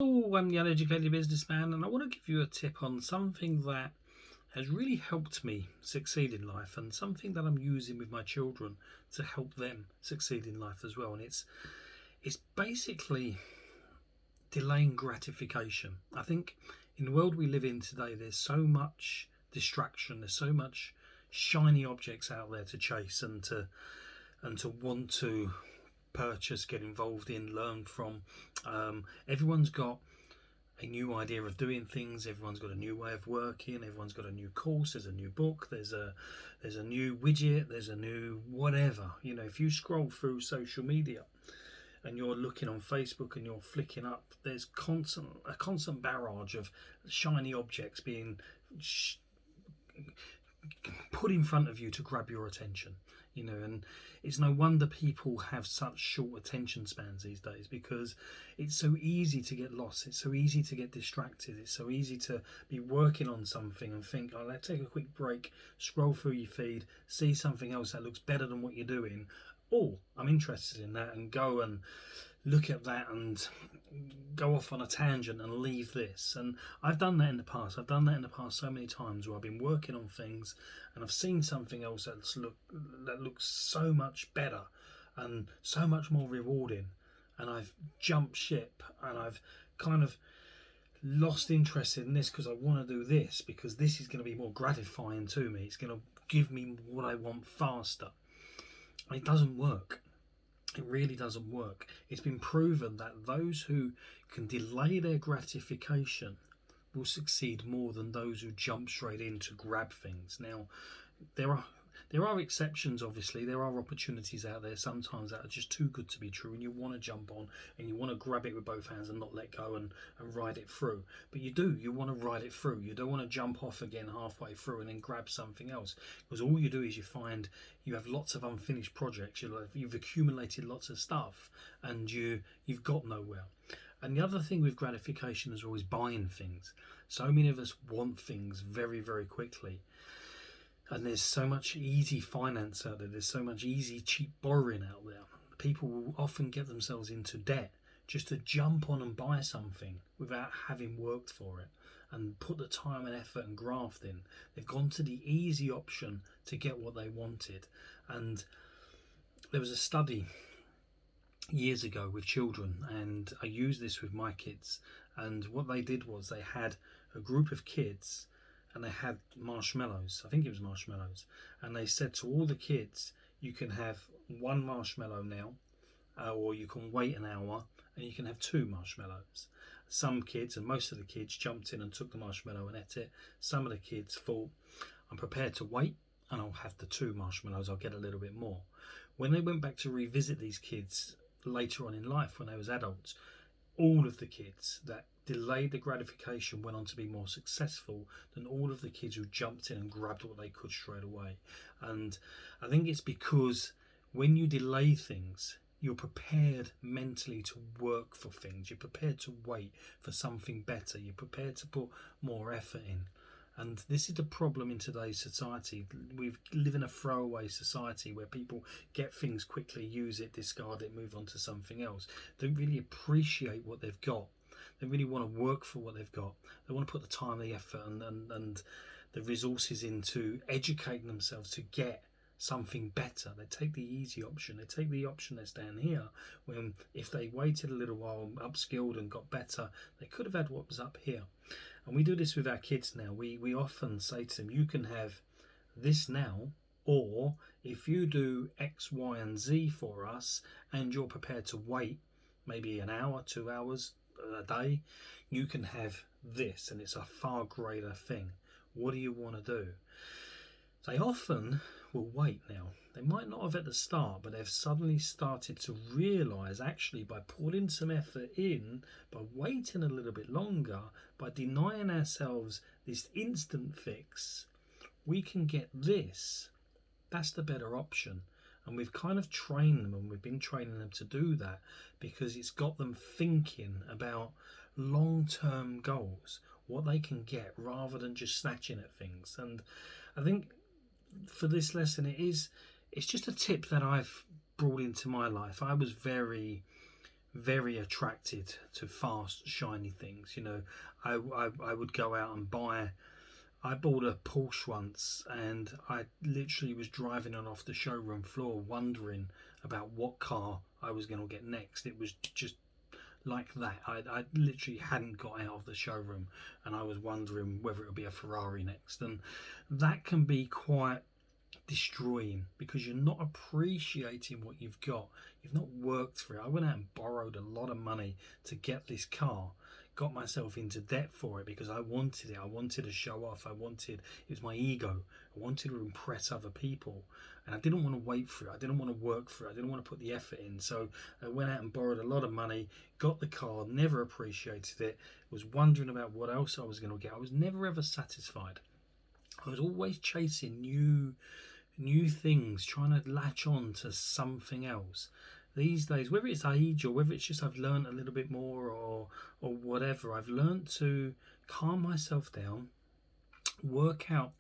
Hello, I'm the Uneducated Businessman, and I want to give you a tip on something that has really helped me succeed in life, and something that I'm using with my children to help them succeed in life as well. And it's basically delaying gratification. I think in the world we live in today, there's so much distraction, there's so much shiny objects out there to chase and to want to purchase, get involved in, learn from. Everyone's got a new idea of doing things. Everyone's got a new way of working. Everyone's got a new course. There's a new book. There's a new widget. There's a new whatever. You know, if you scroll through social media and you're looking on Facebook and you're flicking up, there's a constant barrage of shiny objects being put in front of you to grab your attention. You know, and it's no wonder people have such short attention spans these days, because it's so easy to get lost, it's so easy to get distracted, it's so easy to be working on something and think, oh, let's take a quick break, scroll through your feed, see something else that looks better than what you're doing. Oh, I'm interested in that, and go and look at that and go off on a tangent and leave this. And I've done that in the past. I've done that in the past so many times, where I've been working on things and I've seen something else that looks so much better and so much more rewarding, and I've jumped ship and I've kind of lost interest in this because I want to do this, because this is going to be more gratifying to me. It's going to give me what I want faster. And it doesn't work. It really doesn't work. It's been proven that those who can delay their gratification will succeed more than those who jump straight in to grab things. Now, there are exceptions, obviously. There are opportunities out there sometimes that are just too good to be true, and you want to jump on and you want to grab it with both hands and not let go and ride it through. But you want to ride it through. You don't want to jump off again halfway through and then grab something else, because all you do is you find you have lots of unfinished projects. You've accumulated lots of stuff and you've got nowhere. And the other thing with gratification is always buying things. So many of us want things very, very quickly. And there's so much easy finance out there. There's so much easy, cheap borrowing out there. People will often get themselves into debt just to jump on and buy something without having worked for it and put the time and effort and graft in. They've gone to the easy option to get what they wanted. And there was a study years ago with children, and I used this with my kids. And what they did was they had a group of kids and they had marshmallows. I think it was marshmallows. And they said to all the kids, you can have one marshmallow now, or you can wait an hour and you can have two marshmallows. Some kids, and most of the kids, jumped in and took the marshmallow and ate it. Some of the kids thought, I'm prepared to wait and I'll have the two marshmallows, I'll get a little bit more. When they went back to revisit these kids later on in life, when they was adults, all of the kids that delayed the gratification went on to be more successful than all of the kids who jumped in and grabbed what they could straight away. And I think it's because when you delay things, you're prepared mentally to work for things. You're prepared to wait for something better. You're prepared to put more effort in. And this is the problem in today's society. We live in a throwaway society where people get things quickly, use it, discard it, move on to something else. They don't really appreciate what they've got. They really want to work for what they've got. They want to put the time, the effort and the resources into educating themselves to get something better. They take the easy option. They take the option that's down here, when if they waited a little while, upskilled and got better, they could have had what was up here. And we do this with our kids now. We often say to them, you can have this now, or if you do X, Y and Z for us and you're prepared to wait maybe an hour, 2 hours, a day, you can have this, and it's a far greater thing. What do you want to do? They often will wait now. They might not have at the start, but they've suddenly started to realise, actually, by putting some effort in, by waiting a little bit longer, by denying ourselves this instant fix, we can get this. That's the better option. And we've kind of trained them, and we've been training them to do that, because it's got them thinking about long-term goals, what they can get, rather than just snatching at things. And I think for this lesson, it's just a tip that I've brought into my life. I was very very attracted to fast, shiny things. You know, I would go out and buy. I bought a Porsche once, and I literally was driving it off the showroom floor, wondering about what car I was going to get next. It was just like that. I literally hadn't got out of the showroom, and I was wondering whether it would be a Ferrari next. And that can be quite destroying because you're not appreciating what you've got. You've not worked for it. I went out and borrowed a lot of money to get this car, got myself into debt for it because I wanted it. I wanted to show off. It was my ego. I wanted to impress other people, and I didn't want to wait for it. I didn't want to work for it. I didn't want to put the effort in. So I went out and borrowed a lot of money, got the car, never appreciated it, was wondering about what else I was going to get. I was never ever satisfied. I was always chasing new things, trying to latch on to something else. These days, whether it's age or whether it's just I've learned a little bit more or whatever, I've learned to calm myself down, work out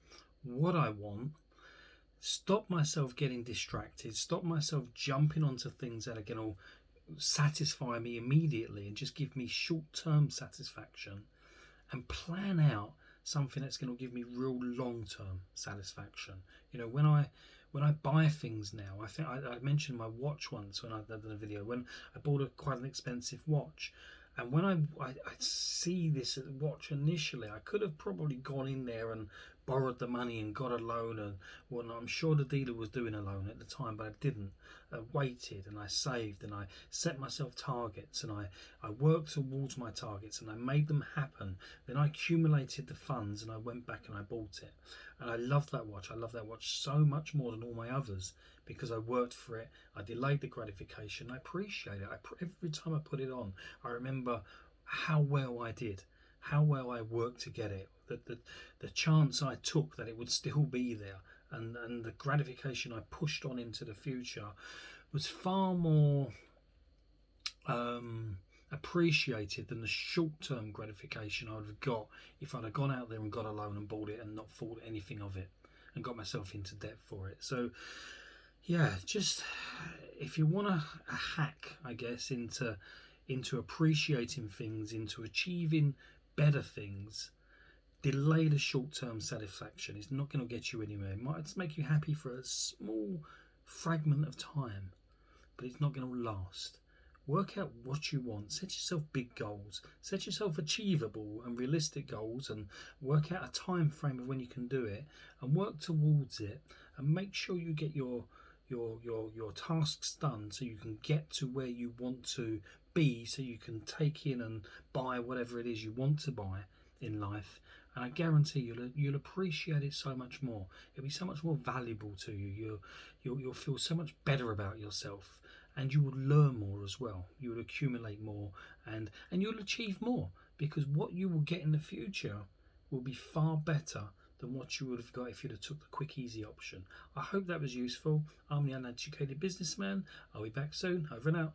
what I want, stop myself getting distracted, stop myself jumping onto things that are going to satisfy me immediately and just give me short-term satisfaction, and plan out something that's going to give me real long-term satisfaction. You know, when I buy things now, I think I mentioned my watch once when I did the video, when I bought quite an expensive watch, and when I see this watch initially, I could have probably gone in there and borrowed the money and got a loan and whatnot. I'm sure the dealer was doing a loan at the time, but I didn't. I waited and I saved and I set myself targets and I worked towards my targets and I made them happen. Then I accumulated the funds and I went back and I bought it. And I love that watch. I love that watch so much more than all my others because I worked for it. I delayed the gratification. I appreciate it. Every time I put it on, I remember how well I did, how well I worked to get it, the chance I took that it would still be there, and the gratification I pushed on into the future was far more appreciated than the short-term gratification I would have got if I'd have gone out there and got a loan and bought it and not thought anything of it and got myself into debt for it. So yeah, just if you want a hack, I guess, into appreciating things, into achieving better things, delay the short-term satisfaction. It's not going to get you anywhere. It might make you happy for a small fragment of time, but it's not going to last. Work out what you want. Set yourself big goals. Set yourself achievable and realistic goals, and work out a time frame of when you can do it, and work towards it. And make sure you get your tasks done so you can get to where you want to be, so you can take in and buy whatever it is you want to buy in life. And I guarantee you'll appreciate it so much more. It'll be so much more valuable to you. You'll feel so much better about yourself, and you will learn more as well. You will accumulate more, and you'll achieve more, because what you will get in the future will be far better than what you would have got if you'd have took the quick, easy option. I hope that was useful. I'm the Uneducated Businessman. I'll be back soon. Over and out.